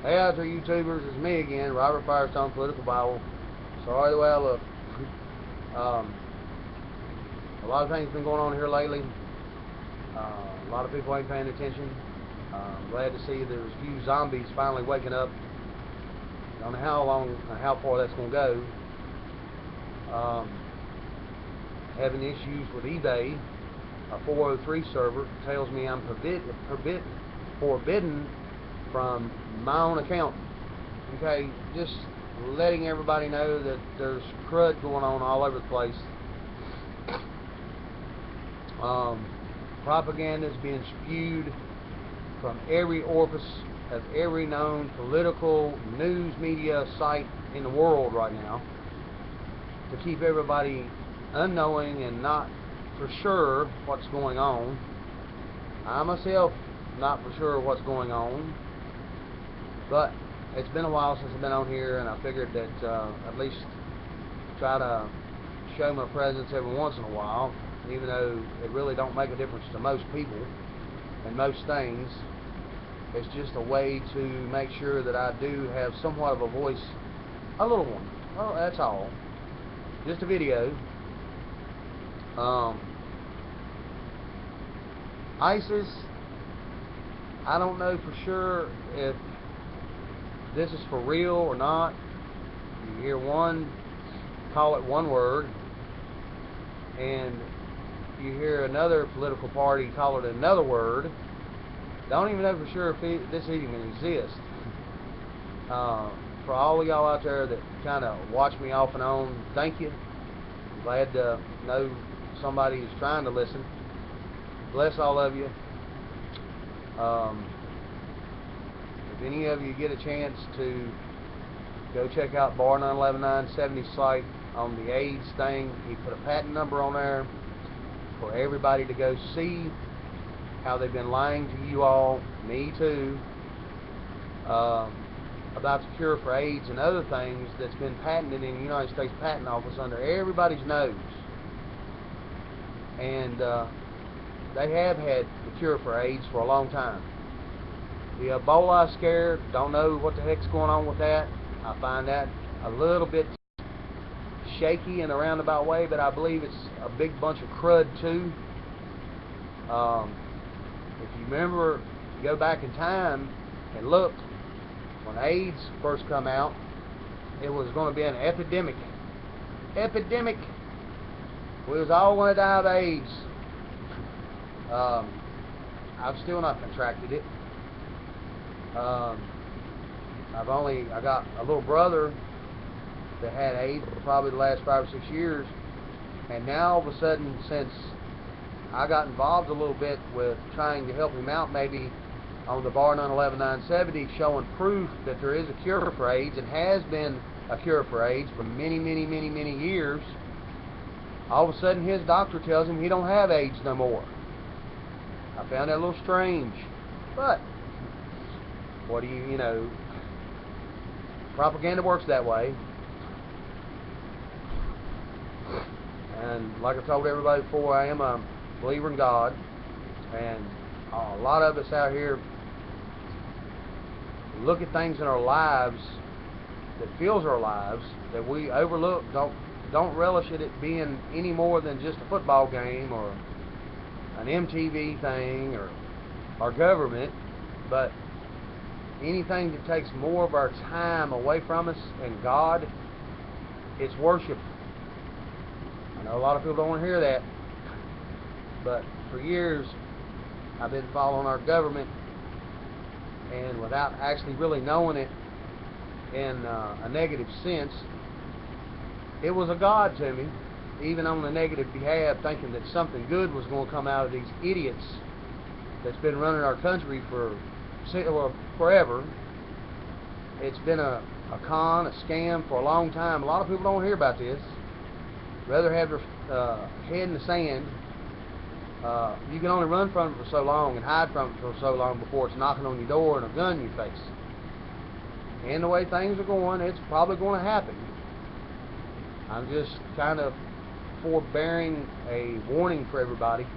Hey out there, YouTubers, it's me again, Robert Firestone, Political Bible. Sorry the way I look. Um, a lot of things have been going on here lately. A lot of people ain't paying attention. I'm glad to see there's a few zombies finally waking up. I don't know how long and how far that's going to go. Having issues with eBay. A 403 server tells me I'm forbidden from my own account. Okay, just letting everybody know that there's crud going on all over the place. Propaganda is being spewed from every orifice of every known political news media site in the world right now to keep everybody unknowing and not for sure what's going on. I myself not for sure what's going on, but it's been a while since I've been on here, and I figured that at least try to show my presence every once in a while, even though it really don't make a difference to most people and most things. It's just a way to make sure that I do have somewhat of a voice, a little one. Well, that's all. Just a video. ISIS, I don't know for sure if this is for real or not. You hear one call it one word, and you hear another political party call it another word. Don't even know for sure if this even exists. For all of y'all out there that kind of watch me off and on, thank you. I'm glad to know somebody is trying to listen. Bless all of you. If any of you get a chance to go check out Bar 911970's site on the AIDS thing, he put a patent number on there for everybody to go see how they've been lying to you all, me too, about the cure for AIDS and other things that's been patented in the United States Patent Office under everybody's nose. And they have had the cure for AIDS for a long time. The Ebola scare, don't know what the heck's going on with that. I find that a little bit shaky in a roundabout way, but I believe it's a big bunch of crud too. If you remember, you go back in time and look, when AIDS first come out, it was going to be an epidemic. Epidemic. We was all going to die of AIDS. I've still not contracted it. I got a little brother that had AIDS for probably the last 5 or 6 years, and now all of a sudden, since I got involved a little bit with trying to help him out, maybe on the Bar 911970, showing proof that there is a cure for AIDS and has been a cure for AIDS for many, many, many, many years. All of a sudden, his doctor tells him he don't have AIDS no more. I found that a little strange, but what do you know? Propaganda works that way. And like I told everybody before, I am a believer in God, and a lot of us out here look at things in our lives that fills our lives that we overlook, don't relish it being any more than just a football game or an MTV thing or our government, but anything that takes more of our time away from us and God, it's worship. I know a lot of people don't want to hear that, but for years I've been following our government, and without actually really knowing it in a negative sense, it was a God to me, even on the negative behalf, thinking that something good was going to come out of these idiots that's been running our country for forever. It's been a con, a scam for a long time. A lot of people don't hear about this. Rather have their head in the sand. You can only run from it for so long and hide from it for so long before it's knocking on your door and a gun in your face. And the way things are going, it's probably going to happen. I'm just kind of forbearing a warning for everybody,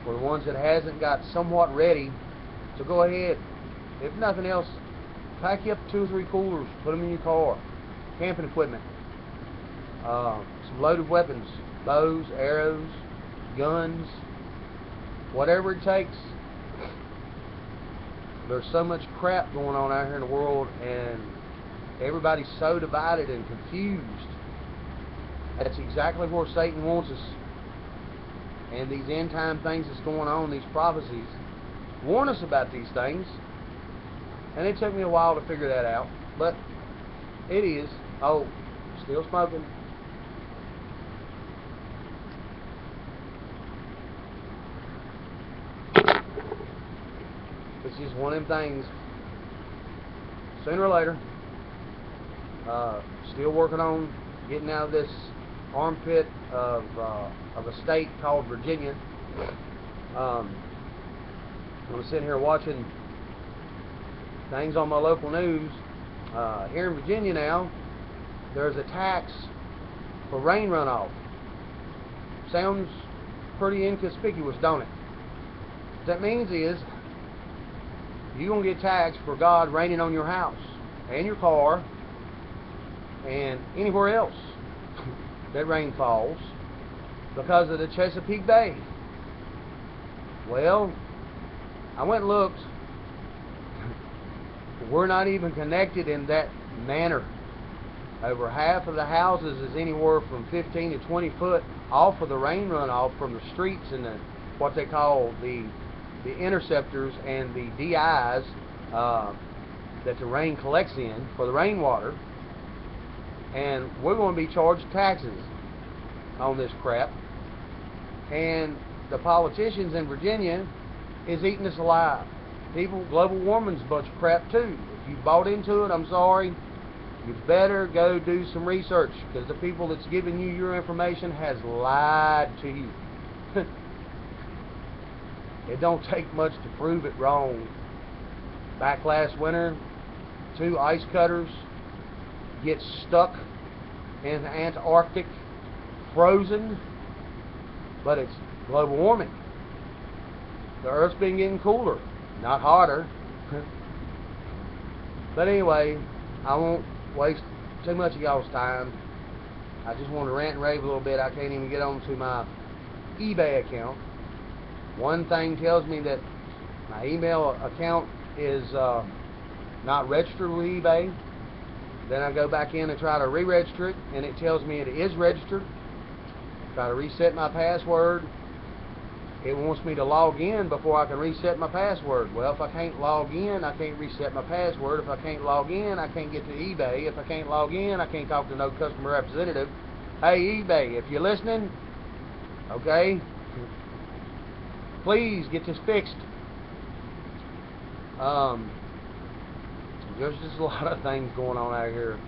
for the ones that hasn't got somewhat ready, to go ahead. If nothing else, pack you up 2 or 3 coolers, put them in your car, camping equipment, some loaded weapons, bows, arrows, guns, whatever it takes. There's so much crap going on out here in the world, and everybody's so divided and confused. That's exactly where Satan wants us. And these end time things that's going on, these prophecies, warn us about these things. And it took me a while to figure that out, but it is. Oh, still smoking. It's just one of them things. Sooner or later, still working on getting out of this armpit of a state called Virginia. I'm sitting here watching things on my local news. Here in Virginia now, there's a tax for rain runoff. Sounds pretty inconspicuous, don't it? What that means is you're going to get taxed for God raining on your house and your car and anywhere else that rain falls because of the Chesapeake Bay. Well, I went and looked. We're not even connected in that manner. Over half of the houses is anywhere from 15 to 20 foot off of the rain runoff from the streets and the what they call the interceptors and the DIs that the rain collects in for the rainwater. And we're going to be charged taxes on this crap. And the politicians in Virginia is eating us alive. People, global warming's a bunch of crap too. If you bought into it, I'm sorry. You better go do some research, because the people that's giving you your information has lied to you. It don't take much to prove it wrong. Back last winter, 2 ice cutters get stuck in the Antarctic, frozen, but it's global warming. The Earth's been getting cooler, not hotter. But anyway, I won't waste too much of y'all's time. I just want to rant and rave a little bit. I can't even get onto my eBay account. One thing tells me that my email account is not registered with eBay. Then I go back in and try to re-register it, and it tells me it is registered. Try to reset my password. It wants me to log in before I can reset my password. Well, if I can't log in, I can't reset my password. If I can't log in, I can't get to eBay. If I can't log in, I can't talk to no customer representative. Hey, eBay, if you're listening, okay, please get this fixed. There's just a lot of things going on out here.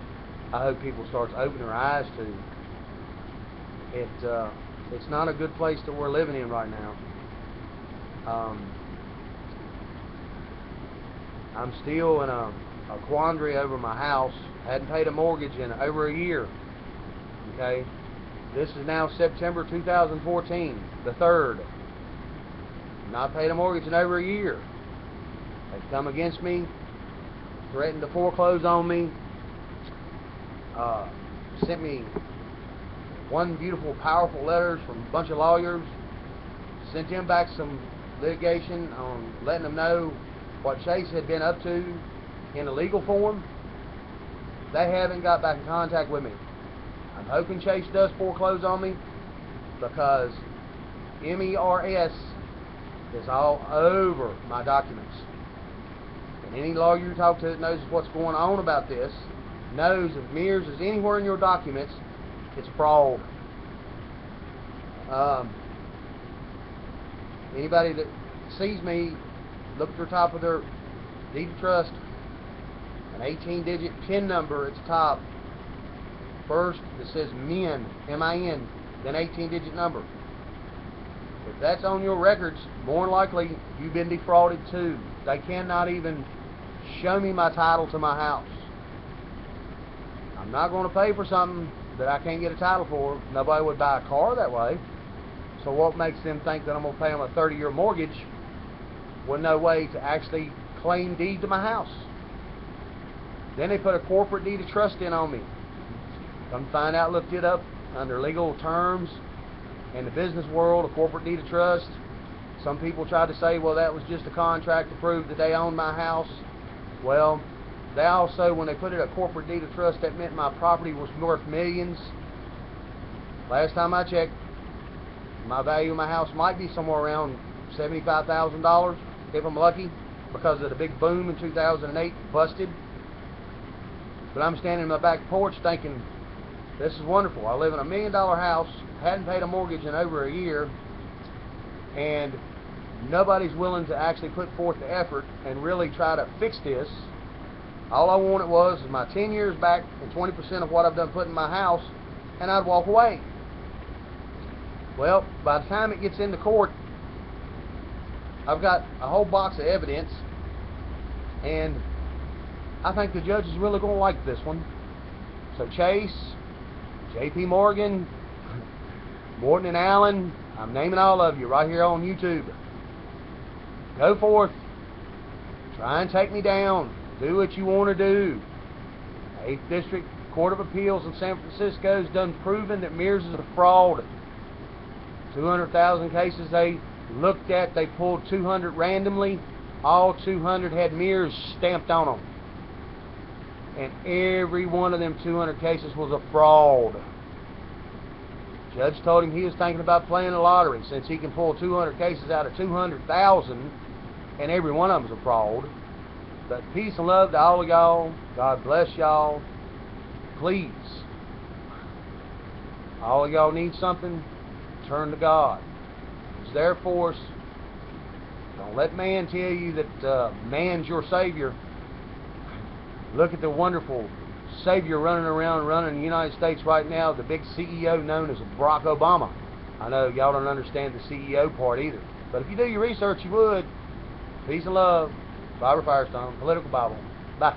I hope people start to open their eyes to. It's not a good place that we're living in right now. I'm still in a quandary over my house. Hadn't paid a mortgage in over a year. Okay, this is now September 2014, the 3rd. Not paid a mortgage in over a year. They've come against me, threatened to foreclose on me. Sent me one beautiful, powerful letters from a bunch of lawyers. Sent them back some litigation on letting them know what Chase had been up to in a legal form. They haven't got back in contact with me. I'm hoping Chase does foreclose on me, because MERS is all over my documents. And any lawyer you talk to that knows what's going on about this knows if MERS is anywhere in your documents, it's fraud. Anybody that sees me, look at the top of their deed of trust, an 18-digit PIN number at the top. First, it says MIN, M-I-N, then 18-digit number. If that's on your records, more than likely you've been defrauded too. They cannot even show me my title to my house. I'm not going to pay for something that I can't get a title for. Nobody would buy a car that way. So what makes them think that I'm going to pay them a 30-year mortgage with no way to actually claim deed to my house? Then they put a corporate deed of trust in on me. Come find out, looked it up under legal terms in the business world, a corporate deed of trust. Some people tried to say, well, that was just a contract to prove that they owned my house. Well, they also, when they put it a corporate deed of trust, that meant my property was worth millions. Last time I checked, my value of my house might be somewhere around $75,000 if I'm lucky, because of the big boom in 2008, busted. But I'm standing in my back porch thinking, this is wonderful. I live in $1 million house, hadn't paid a mortgage in over a year, and nobody's willing to actually put forth the effort and really try to fix this. All I wanted was my 10 years back and 20% of what I've done put in my house, and I'd walk away. Well, by the time it gets into court, I've got a whole box of evidence, and I think the judge is really going to like this one. So Chase, J.P. Morgan, Morton and Allen, I'm naming all of you right here on YouTube. Go forth. Try and take me down. Do what you want to do. 8th District Court of Appeals in San Francisco has done proven that Mears is a fraud. 200,000 cases they looked at, they pulled 200 randomly. All 200 had Mears stamped on them. And every one of them 200 cases was a fraud. Judge told him he was thinking about playing the lottery, since he can pull 200 cases out of 200,000, and every one of them's a fraud. But peace and love to all of y'all. God bless y'all. Please, all of y'all need something, turn to God. He's there for us. Don't let man tell you that man's your Savior. Look at the wonderful Savior running the United States right now, the big CEO known as Barack Obama. I know y'all don't understand the CEO part either, but if you do your research, you would. Peace and love. Barbara Firestone, Political Bible. Bye.